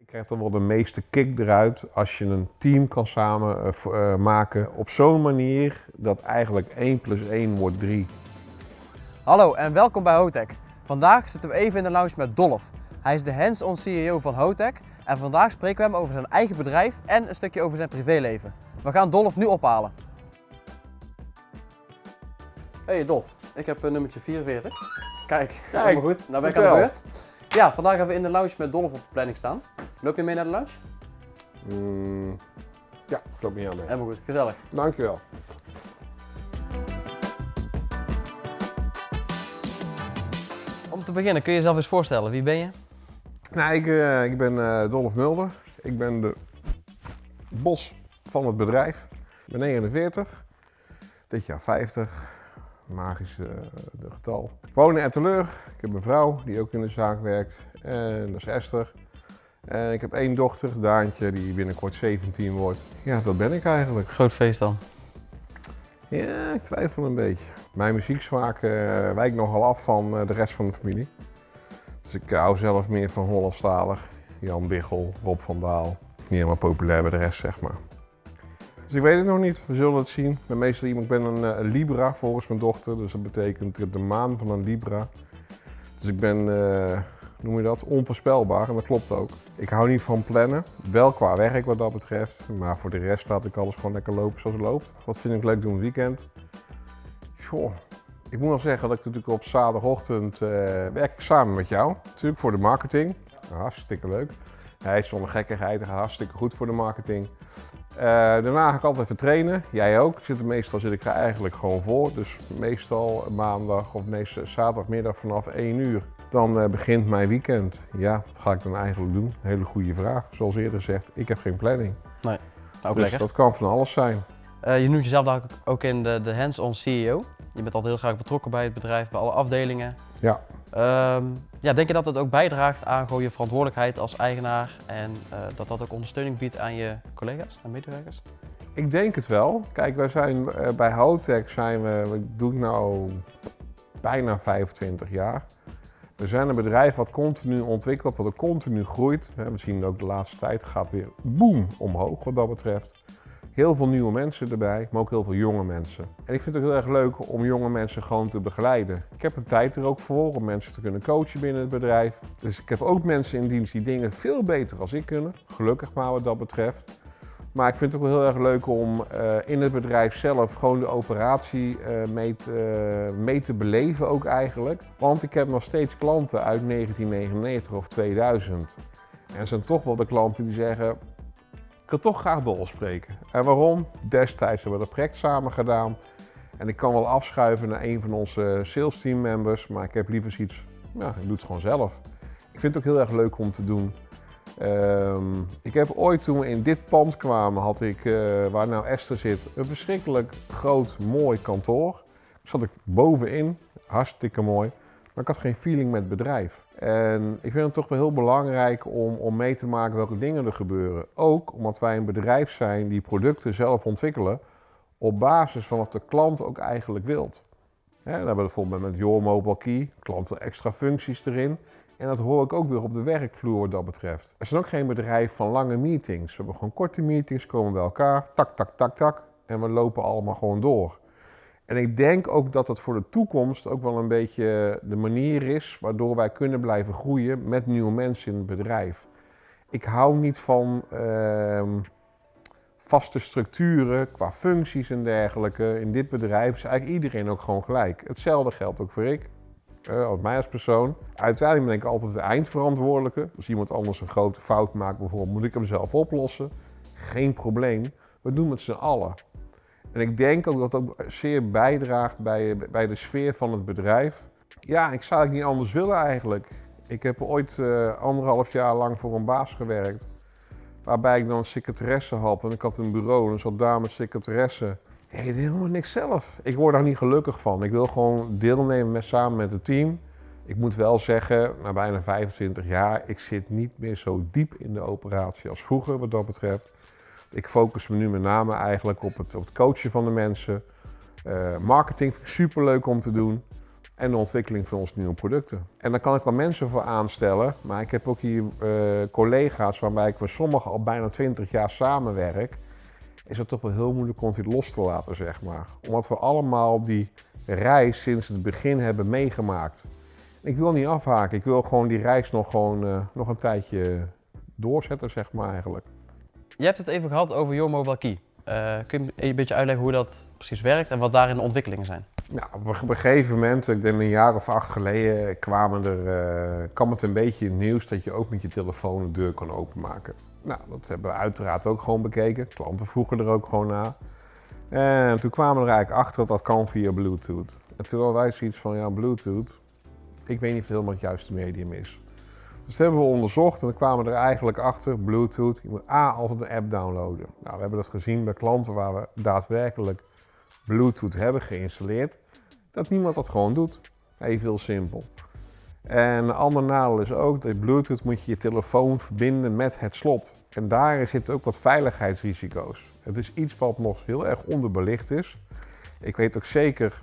krijgt dan wel de meeste kick eruit als je een team kan samen maken op zo'n manier dat eigenlijk 1 + 1 wordt 3. Hallo en welkom bij Hotech. Vandaag zitten we even in de lounge met Dolf. Hij is de hands-on CEO van Hotech en vandaag spreken we hem over zijn eigen bedrijf en een stukje over zijn privéleven. We gaan Dolf nu ophalen. Hey Dolf, ik heb nummertje 44. Kijk, helemaal goed. Nou ben ik aan de beurt. Ja, vandaag hebben we in de lounge met Dolf op de planning staan. Loop je mee naar de lounge? Ja, ik loop niet aan mee. Helemaal goed, gezellig. Dankjewel. Om te beginnen, kun je jezelf eens voorstellen, wie ben je? Nou, ik ben Dolf Mulder. Ik ben de bos van het bedrijf. Ik ben 49, dit jaar 50. Magisch getal. Ik woon in Etteleur. Ik heb een vrouw die ook in de zaak werkt. En dat is Esther. En ik heb 1 dochter, Daantje, die binnenkort 17 wordt. Ja, dat ben ik eigenlijk. Groot feest dan. Ja, ik twijfel een beetje. Mijn muzieksmaak wijkt nogal af van de rest van de familie. Dus ik hou zelf meer van Hollandstalig. Jan Biggel, Rob van Daal. Niet helemaal populair bij de rest, zeg maar. Dus ik weet het nog niet, we zullen het zien. Ik ben meestal iemand, ik ben een Libra volgens mijn dochter, dus dat betekent de maan van een Libra. Dus ik ben, noem je dat, onvoorspelbaar en dat klopt ook. Ik hou niet van plannen, wel qua werk wat dat betreft, maar voor de rest laat ik alles gewoon lekker lopen zoals het loopt. Wat vind ik leuk doen het weekend? Goh, ik moet wel zeggen dat ik natuurlijk op zaterdagochtend werk ik samen met jou, natuurlijk voor de marketing. Hartstikke leuk. Hij is zonder gekkigheid hartstikke goed voor de marketing. Daarna ga ik altijd even trainen, jij ook. Meestal zit ik er eigenlijk gewoon voor, dus meestal maandag of meestal zaterdagmiddag vanaf 1 uur. Dan begint mijn weekend. Ja, wat ga ik dan eigenlijk doen? Een hele goede vraag. Zoals eerder gezegd, ik heb geen planning. Nee, ook dus lekker. Dat kan van alles zijn. Je noemt jezelf ook in de hands-on CEO. Je bent altijd heel graag betrokken bij het bedrijf, bij alle afdelingen. Ja. Denk je dat het ook bijdraagt aan gewoon je verantwoordelijkheid als eigenaar en dat dat ook ondersteuning biedt aan je collega's en medewerkers? Ik denk het wel. Kijk, wij zijn bij Hotech wat doe ik nou bijna 25 jaar. We zijn een bedrijf wat continu ontwikkelt, wat ook continu groeit. We zien ook de laatste tijd gaat weer boom omhoog wat dat betreft. Heel veel nieuwe mensen erbij, maar ook heel veel jonge mensen. En ik vind het ook heel erg leuk om jonge mensen gewoon te begeleiden. Ik heb een tijd er ook voor om mensen te kunnen coachen binnen het bedrijf. Dus ik heb ook mensen in dienst die dingen veel beter als ik kunnen. Gelukkig maar wat dat betreft. Maar ik vind het ook wel heel erg leuk om in het bedrijf zelf gewoon de operatie mee te beleven ook eigenlijk. Want ik heb nog steeds klanten uit 1999 of 2000. En het zijn toch wel de klanten die zeggen, ik wil toch graag Dolf spreken. En waarom? Destijds hebben we dat project samen gedaan. En ik kan wel afschuiven naar een van onze sales team members, maar ik heb liever zoiets, ja, ik doe het gewoon zelf. Ik vind het ook heel erg leuk om te doen. Ik heb ooit, toen we in dit pand kwamen, had ik, waar nou Esther zit, een verschrikkelijk groot, mooi kantoor. Zat ik bovenin, hartstikke mooi, maar ik had geen feeling met het bedrijf. En ik vind het toch wel heel belangrijk om mee te maken welke dingen er gebeuren. Ook omdat wij een bedrijf zijn die producten zelf ontwikkelen op basis van wat de klant ook eigenlijk wilt. Dan hebben we bijvoorbeeld met Your Mobile Key, klanten extra functies erin. En dat hoor ik ook weer op de werkvloer wat dat betreft. Er zijn ook geen bedrijf van lange meetings. We hebben gewoon korte meetings, komen bij elkaar, tak, tak, tak, tak. En we lopen allemaal gewoon door. En ik denk ook dat het voor de toekomst ook wel een beetje de manier is waardoor wij kunnen blijven groeien met nieuwe mensen in het bedrijf. Ik hou niet van vaste structuren qua functies en dergelijke. In dit bedrijf is eigenlijk iedereen ook gewoon gelijk. Hetzelfde geldt ook voor ik. Mij als persoon. Uiteindelijk ben ik altijd de eindverantwoordelijke. Als iemand anders een grote fout maakt bijvoorbeeld, moet ik hem zelf oplossen. Geen probleem. We doen het met z'n allen. En ik denk ook dat dat ook zeer bijdraagt bij de sfeer van het bedrijf. Ja, ik zou het niet anders willen eigenlijk. Ik heb ooit 1,5 jaar lang voor een baas gewerkt. Waarbij ik dan een secretaresse had. En ik had een bureau en er zat dame secretaresse. Ik deed helemaal niks zelf. Ik word daar niet gelukkig van. Ik wil gewoon deelnemen samen met het team. Ik moet wel zeggen, na bijna 25 jaar, ik zit niet meer zo diep in de operatie als vroeger wat dat betreft. Ik focus me nu met name eigenlijk op het coachen van de mensen. Marketing vind ik superleuk om te doen. en de ontwikkeling van onze nieuwe producten. En daar kan ik wel mensen voor aanstellen, maar ik heb ook hier collega's waarbij ik met sommigen al bijna 20 jaar samenwerk. Is het toch wel heel moeilijk om het weer los te laten, zeg maar. Omdat we allemaal die reis sinds het begin hebben meegemaakt. Ik wil niet afhaken, ik wil gewoon die reis nog een tijdje doorzetten, zeg maar eigenlijk. Je hebt het even gehad over Your Mobile Key. Kun je een beetje uitleggen hoe dat precies werkt en wat daarin de ontwikkelingen zijn? Nou, op een gegeven moment, ik denk een jaar of 8 geleden, kwam het een beetje in het nieuws dat je ook met je telefoon de deur kan openmaken. Nou, dat hebben we uiteraard ook gewoon bekeken. Klanten vroegen er ook gewoon naar. En toen kwamen we er eigenlijk achter dat kan via Bluetooth. En toen hadden wij zoiets van, ja, Bluetooth, ik weet niet of het helemaal het juiste medium is. Dus dat hebben we onderzocht en dan kwamen we er eigenlijk achter, Bluetooth, je moet altijd een app downloaden. Nou, we hebben dat gezien bij klanten waar we daadwerkelijk Bluetooth hebben geïnstalleerd, dat niemand dat gewoon doet. Even heel simpel. En een ander nadeel is ook dat Bluetooth moet je telefoon verbinden met het slot. En daar zitten ook wat veiligheidsrisico's. Het is iets wat nog heel erg onderbelicht is. Ik weet ook zeker,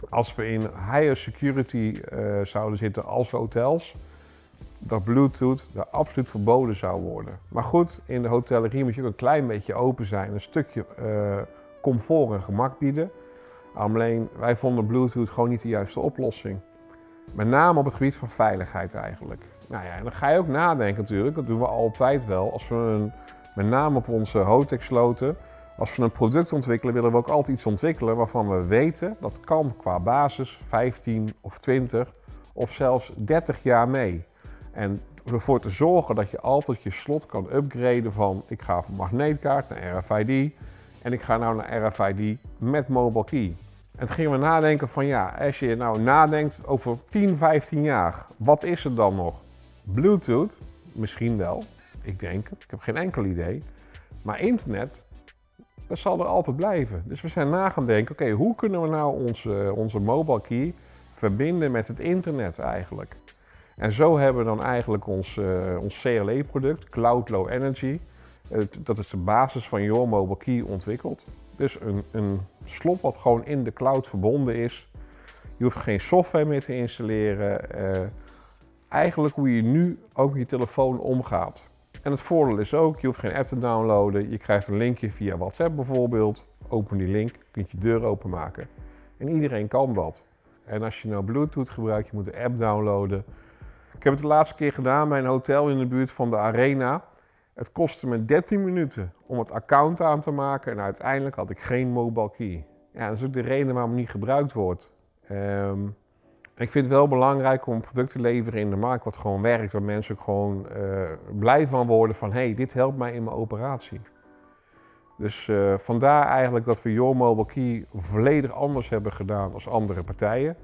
als we in higher security zouden zitten als hotels, dat Bluetooth daar absoluut verboden zou worden. Maar goed, in de hotellerie moet je ook een klein beetje open zijn, een stukje comfort en gemak bieden. Alleen wij vonden Bluetooth gewoon niet de juiste oplossing. Met name op het gebied van veiligheid eigenlijk. Nou ja, en dan ga je ook nadenken natuurlijk, dat doen we altijd wel. Als we met name op onze Hotech sloten, als we een product ontwikkelen, willen we ook altijd iets ontwikkelen waarvan we weten dat kan qua basis 15 of 20 of zelfs 30 jaar mee. En ervoor te zorgen dat je altijd je slot kan upgraden van ik ga van magneetkaart naar RFID en ik ga nou naar RFID met mobile key. En toen gingen we nadenken van ja, als je nou nadenkt over 10, 15 jaar, wat is er dan nog? Bluetooth? Misschien wel, ik denk het, ik heb geen enkel idee. Maar internet, dat zal er altijd blijven. Dus we zijn na gaan denken, oké, hoe kunnen we nou onze mobile key verbinden met het internet eigenlijk? En zo hebben we dan eigenlijk ons CLE-product, Cloud Low Energy. Dat is de basis van Your Mobile Key ontwikkeld. Dus een slot wat gewoon in de cloud verbonden is. Je hoeft geen software meer te installeren. Eigenlijk hoe je nu ook met je telefoon omgaat. En het voordeel is ook, je hoeft geen app te downloaden. Je krijgt een linkje via WhatsApp bijvoorbeeld. Open die link, kun je deur openmaken. En iedereen kan dat. En als je nou Bluetooth gebruikt, je moet de app downloaden. Ik heb het de laatste keer gedaan bij een hotel in de buurt van de Arena. Het kostte me 13 minuten om het account aan te maken en uiteindelijk had ik geen mobile key. Ja, dat is ook de reden waarom het niet gebruikt wordt. Ik vind het wel belangrijk om een product te leveren in de markt wat gewoon werkt, waar mensen ook gewoon blij van worden van hey, dit helpt mij in mijn operatie. Dus vandaar eigenlijk dat we Your Mobile Key volledig anders hebben gedaan als andere partijen.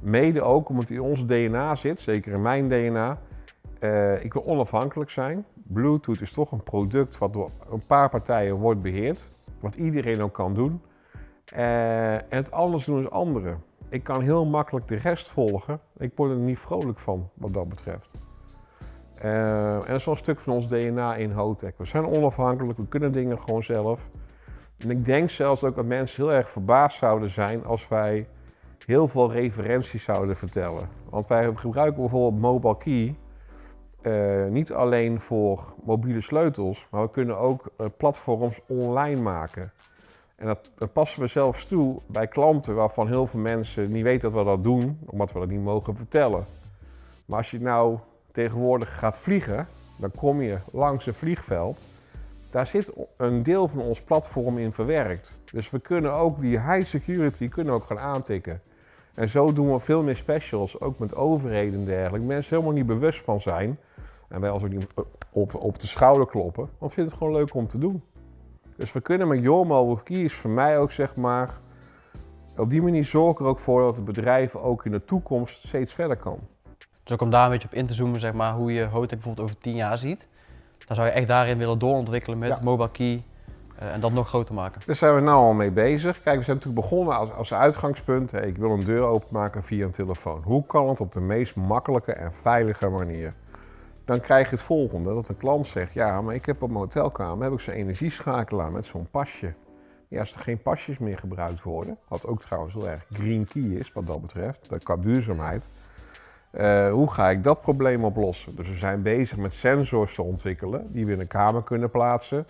Mede ook omdat het in ons DNA zit, zeker in mijn DNA. Ik wil onafhankelijk zijn. Bluetooth is toch een product wat door een paar partijen wordt beheerd. Wat iedereen ook kan doen. En het anders doen als anderen. Ik kan heel makkelijk de rest volgen. Ik word er niet vrolijk van wat dat betreft. En dat is wel een stuk van ons DNA in Hotech. We zijn onafhankelijk, we kunnen dingen gewoon zelf. En ik denk zelfs ook dat mensen heel erg verbaasd zouden zijn als wij heel veel referenties zouden vertellen. Want wij gebruiken bijvoorbeeld mobile key niet alleen voor mobiele sleutels, maar we kunnen ook platforms online maken. En dat passen we zelfs toe bij klanten waarvan heel veel mensen niet weten dat we dat doen, omdat we dat niet mogen vertellen. Maar als je nou tegenwoordig gaat vliegen, dan kom je langs een vliegveld. Daar zit een deel van ons platform in verwerkt. Dus we kunnen ook die high security kunnen ook gaan aantikken. En zo doen we veel meer specials, ook met overheden en dergelijke. Mensen helemaal niet bewust van zijn. En wij ons ook niet op de schouder kloppen, want we vinden het gewoon leuk om te doen. Dus we kunnen met Your Mobile Key is voor mij ook zeg maar, op die manier zorg ik er ook voor dat het bedrijf ook in de toekomst steeds verder kan. Dus ook om daar een beetje op in te zoomen, zeg maar, hoe je Hotech bijvoorbeeld over 10 jaar ziet. Dan zou je echt daarin willen doorontwikkelen met mobile key en dat nog groter maken. Daar zijn we nu al mee bezig. Kijk, we zijn natuurlijk begonnen als uitgangspunt. Hey, ik wil een deur openmaken via een telefoon. Hoe kan het op de meest makkelijke en veilige manier? Dan krijg je het volgende, dat een klant zegt, ja, maar ik heb op mijn hotelkamer heb ik zo'n energieschakelaar met zo'n pasje. Ja, als er geen pasjes meer gebruikt worden, wat ook trouwens heel erg green key is wat dat betreft, qua duurzaamheid. Hoe ga ik dat probleem oplossen? Dus we zijn bezig met sensors te ontwikkelen die we in een kamer kunnen plaatsen.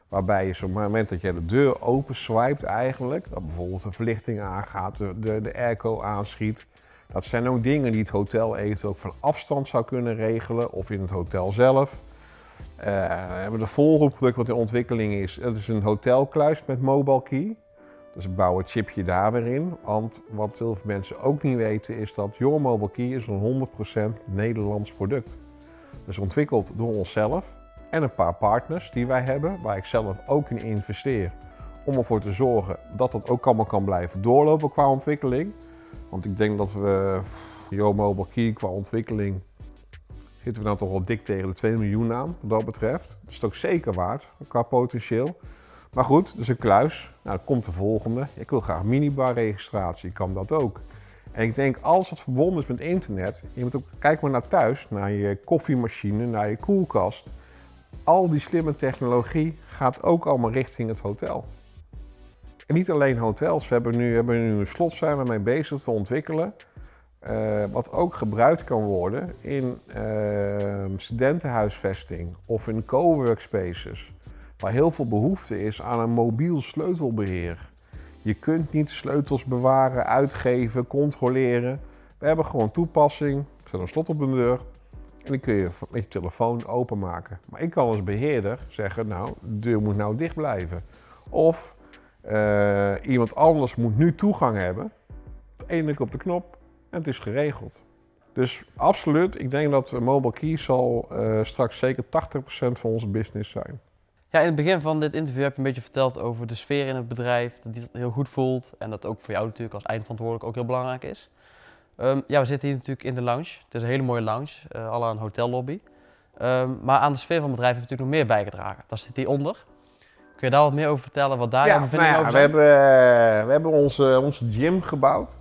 Waarbij je op het moment dat je de deur open swipet eigenlijk, dat bijvoorbeeld de verlichting aangaat, de airco aanschiet. Dat zijn ook dingen die het hotel eventueel ook van afstand zou kunnen regelen of in het hotel zelf. We hebben de volgende product wat in ontwikkeling is. Dat is een hotelkluis met mobile key. Dus we bouwen het chipje daar weer in. Want wat heel veel mensen ook niet weten is dat Your Mobile Key is een 100% Nederlands product. Dus ontwikkeld door onszelf en een paar partners die wij hebben, waar ik zelf ook in investeer. Om ervoor te zorgen dat dat ook allemaal kan blijven doorlopen qua ontwikkeling. Want ik denk dat we Your Mobile Key qua ontwikkeling zitten we nou toch wel dik tegen de 2 miljoen aan, wat dat betreft. Dat is het ook zeker waard, qua potentieel. Maar goed, dus een kluis. Nou, dan komt de volgende. Ik wil graag minibar-registratie, kan dat ook. En ik denk, alles wat verbonden is met internet, je moet ook, kijk maar naar thuis, naar je koffiemachine, naar je koelkast. Al die slimme technologie gaat ook allemaal richting het hotel. En niet alleen hotels, we hebben nu een slot zijn we mee bezig te ontwikkelen. Wat ook gebruikt kan worden in studentenhuisvesting of in coworkspaces. Waar heel veel behoefte is aan een mobiel sleutelbeheer. Je kunt niet sleutels bewaren, uitgeven, controleren. We hebben gewoon toepassing, er zit een slot op de deur en dan kun je met je telefoon openmaken. Maar ik kan als beheerder zeggen, nou, de deur moet nou dicht blijven. Of iemand anders moet nu toegang hebben. Eén druk op de knop en het is geregeld. Dus absoluut, ik denk dat Mobile Key zal straks zeker 80% van onze business zijn. Ja, in het begin van dit interview heb je een beetje verteld over de sfeer in het bedrijf, dat die het heel goed voelt en dat ook voor jou natuurlijk als eindverantwoordelijk ook heel belangrijk is. Ja, we zitten hier natuurlijk in de lounge. Het is een hele mooie lounge, à la een hotellobby. Maar aan de sfeer van het bedrijf heb je natuurlijk nog meer bijgedragen. Dat zit hieronder. Kun je daar wat meer over vertellen, wat daar jouw bevindingen over zijn? We hebben onze gym gebouwd.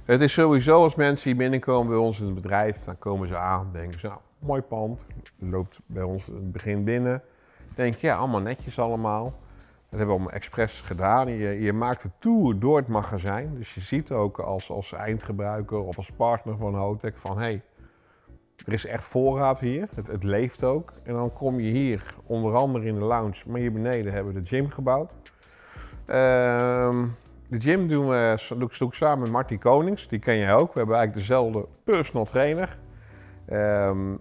Het is sowieso als mensen hier binnenkomen bij ons in het bedrijf, dan komen ze aan, denken ze, nou, mooi pand, loopt bij ons in het begin binnen. Denk je, ja, allemaal netjes allemaal. Dat hebben we allemaal expres gedaan. Je maakt de tour door het magazijn. Dus je ziet ook als eindgebruiker of als partner van Hotec van, hey, er is echt voorraad hier. Het leeft ook. En dan kom je hier, onder andere in de lounge, maar hier beneden hebben we de gym gebouwd. De gym doe ik samen met Marty Konings, die ken je ook. We hebben eigenlijk dezelfde personal trainer.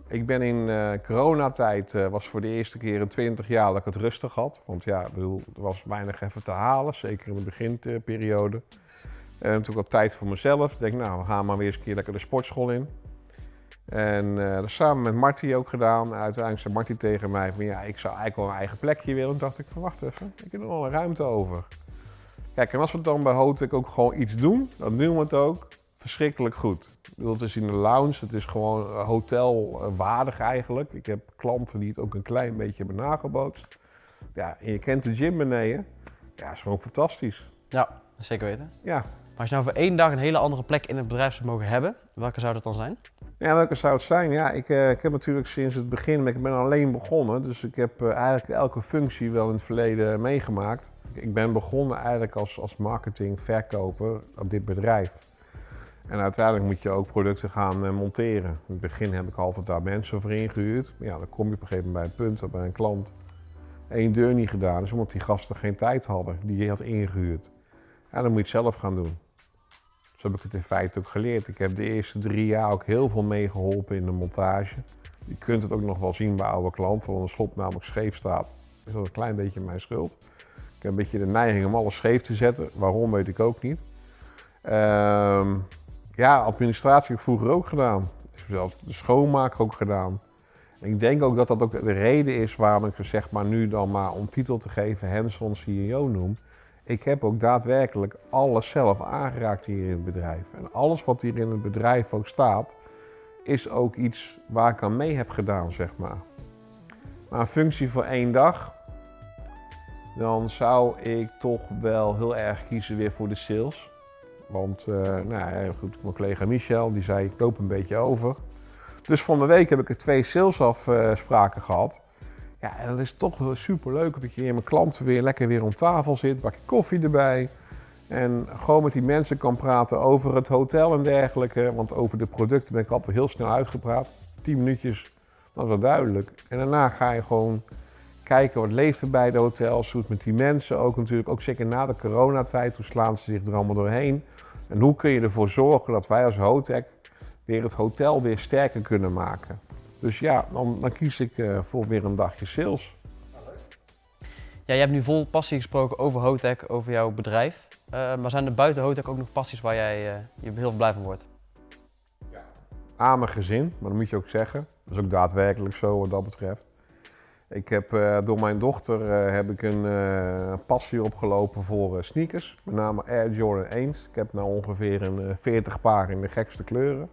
Ik ben in coronatijd, was voor de eerste keer in 20 jaar dat ik het rustig had. Want ja, er was weinig even te halen, zeker in de beginperiode. En natuurlijk wat tijd voor mezelf. Ik denk, nou, we gaan maar weer eens een keer lekker de sportschool in. En dat samen met Marty ook gedaan. En uiteindelijk zei Marty tegen mij van, ja, ik zou eigenlijk wel een eigen plekje willen. En dacht ik van, wacht even, ik heb er nog een ruimte over. Kijk, en als we dan bij Hotec ook gewoon iets doen, dan doen we het ook verschrikkelijk goed. Het is in de lounge, het is gewoon hotelwaardig eigenlijk. Ik heb klanten die het ook een klein beetje hebben nagebootst. Ja, en je kent de gym beneden. Ja, is gewoon fantastisch. Ja, zeker weten. Ja. Maar als je nou voor één dag een hele andere plek in het bedrijf zou mogen hebben, welke zou dat dan zijn? Ja, welke zou het zijn? Ja, ik heb natuurlijk sinds het begin, ik ben alleen begonnen. Dus ik heb eigenlijk elke functie wel in het verleden meegemaakt. Ik ben begonnen eigenlijk als marketing, verkoper aan dit bedrijf. En uiteindelijk moet je ook producten gaan monteren. In het begin heb ik altijd daar mensen voor ingehuurd. Maar ja, dan kom je op een gegeven moment bij een punt dat bij een klant één deur niet gedaan is, omdat die gasten geen tijd hadden die je had ingehuurd. En dan moet je het zelf gaan doen. Zo heb ik het in feite ook geleerd. Ik heb de eerste 3 jaar ook heel veel meegeholpen in de montage. Je kunt het ook nog wel zien bij oude klanten, want een slot namelijk scheef staat. Is dat een klein beetje mijn schuld. Ik heb een beetje de neiging om alles scheef te zetten. Waarom, weet ik ook niet. Ja, administratie heb ik vroeger ook gedaan. Ik heb zelfs de schoonmaak ook gedaan. En ik denk ook dat dat ook de reden is waarom ik zeg maar nu dan maar om titel te geven hands-on CEO noem. Ik heb ook daadwerkelijk alles zelf aangeraakt hier in het bedrijf. En alles wat hier in het bedrijf ook staat, is ook iets waar ik aan mee heb gedaan, zeg maar. Maar een functie voor 1 dag, dan zou ik toch wel heel erg kiezen weer voor de sales. Want nou, goed, mijn collega Michel die zei, ik loop een beetje over. Dus van de week heb ik er 2 salesafspraken gehad. Ja, en dat is toch wel super leuk dat je hier met klanten weer lekker weer om tafel zit, bakje koffie erbij. En gewoon met die mensen kan praten over het hotel en dergelijke. Want over de producten ben ik altijd heel snel uitgepraat. 10 minuutjes, dat is wel duidelijk. En daarna ga je gewoon kijken wat leeft er bij de hotels, hoe het met die mensen ook natuurlijk, ook zeker na de coronatijd, hoe slaan ze zich er allemaal doorheen. En hoe kun je ervoor zorgen dat wij als Hotec weer het hotel weer sterker kunnen maken. Dus ja, dan kies ik voor weer een dagje sales. Ja, je hebt nu vol passie gesproken over Hotec, over jouw bedrijf. Maar zijn er buiten Hotec ook nog passies waar jij je heel blij van wordt? Aan mijn gezin, maar dat moet je ook zeggen. Dat is ook daadwerkelijk zo wat dat betreft. Ik heb door mijn dochter heb ik een passie opgelopen voor sneakers. Met name Air Jordan 1. Ik heb nou ongeveer een 40 paar in de gekste kleuren.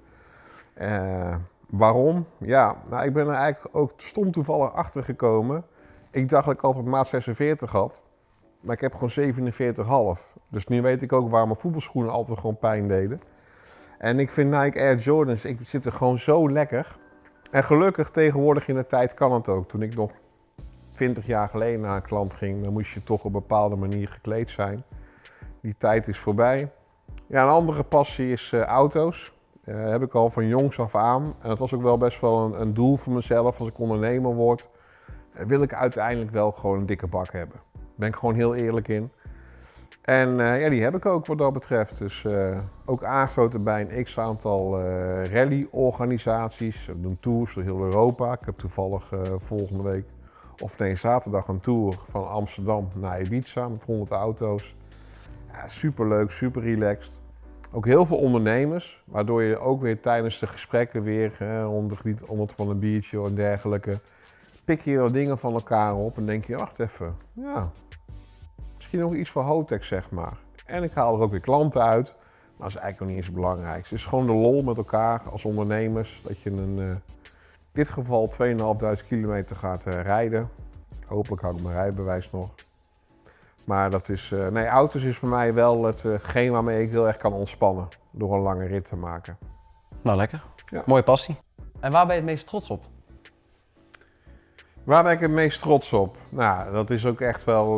Waarom? Ja, nou, ik ben er eigenlijk ook stom toevallig achter gekomen. Ik dacht dat ik altijd maat 46 had. Maar ik heb gewoon 47,5. Dus nu weet ik ook waar mijn voetbalschoenen altijd gewoon pijn deden. En ik vind Nike Air Jordans, ik zit er gewoon zo lekker. En gelukkig tegenwoordig in de tijd kan het ook. Toen ik nog 20 jaar geleden naar een klant ging, dan moest je toch op een bepaalde manier gekleed zijn. Die tijd is voorbij. Ja, een andere passie is auto's. Heb ik al van jongs af aan. En dat was ook wel best wel een doel voor mezelf. Als ik ondernemer word, wil ik uiteindelijk wel gewoon een dikke bak hebben. Daar ben ik gewoon heel eerlijk in. En ja, die heb ik ook wat dat betreft. Dus ook aangesloten bij een x-aantal rally-organisaties. We doen tours door heel Europa. Ik heb toevallig volgende week, of nee, zaterdag een tour van Amsterdam naar Ibiza met 100 auto's. Ja, superleuk, super relaxed. Ook heel veel ondernemers, waardoor je ook weer tijdens de gesprekken weer, onder het van een biertje en dergelijke, pik je wat dingen van elkaar op en denk je, wacht even, ja, misschien nog iets voor Hotec, zeg maar. En ik haal er ook weer klanten uit, maar dat is eigenlijk nog niet eens het belangrijkste. Het is gewoon de lol met elkaar als ondernemers, dat je in dit geval 2.500 kilometer gaat rijden. Hopelijk hou ik mijn rijbewijs nog. Maar dat is, nee, auto's is voor mij wel hetgeen waarmee ik heel erg kan ontspannen door een lange rit te maken. Nou, lekker. Ja. Mooie passie. En waar ben je het meest trots op? Waar ben ik het meest trots op? Nou, dat is ook echt wel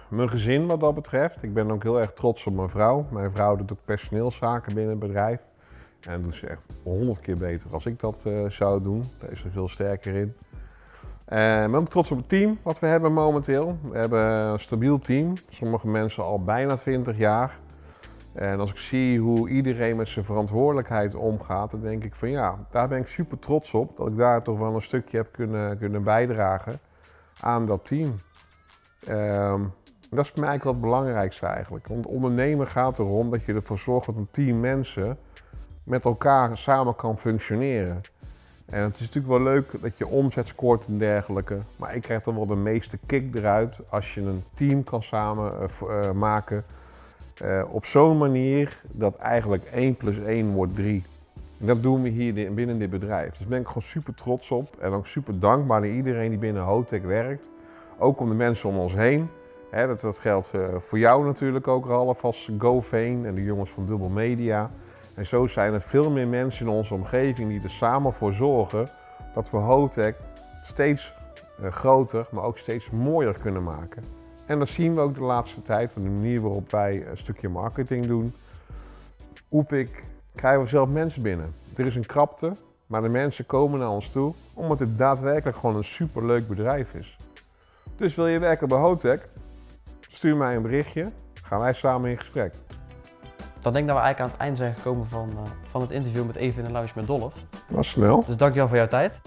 mijn gezin wat dat betreft. Ik ben ook heel erg trots op mijn vrouw. Mijn vrouw doet ook personeelszaken binnen het bedrijf. En dat doet ze echt 100 keer beter als ik dat zou doen. Daar is ze veel sterker in. Ik ben ook trots op het team wat we hebben momenteel. We hebben een stabiel team. Sommige mensen al bijna 20 jaar. En als ik zie hoe iedereen met zijn verantwoordelijkheid omgaat, dan denk ik van ja, daar ben ik super trots op. Dat ik daar toch wel een stukje heb kunnen bijdragen aan dat team. Dat is voor mij eigenlijk wel het belangrijkste eigenlijk. Want ondernemen gaat erom dat je ervoor zorgt dat een team mensen met elkaar samen kan functioneren. En het is natuurlijk wel leuk dat je omzet scoort en dergelijke. Maar ik krijg dan wel de meeste kick eruit als je een team kan samen maken. Op zo'n manier dat eigenlijk 1 + 1 wordt 3. En dat doen we hier binnen dit bedrijf. Dus daar ben ik gewoon super trots op. En ook super dankbaar naar iedereen die binnen Hotec werkt. Ook om de mensen om ons heen. Dat geldt voor jou natuurlijk ook, Ralf, als GoVeen en de jongens van Dubbel Media. En zo zijn er veel meer mensen in onze omgeving die er samen voor zorgen dat we Hotec steeds groter, maar ook steeds mooier kunnen maken. En dat zien we ook de laatste tijd van de manier waarop wij een stukje marketing doen. Krijgen we zelf mensen binnen. Er is een krapte, maar de mensen komen naar ons toe omdat het daadwerkelijk gewoon een superleuk bedrijf is. Dus wil je werken bij Hotec? Stuur mij een berichtje, gaan wij samen in gesprek. Dan denk ik dat we eigenlijk aan het einde zijn gekomen van het interview met Even in de Lounge met Dolf. Dat is snel. Dus dankjewel voor jouw tijd.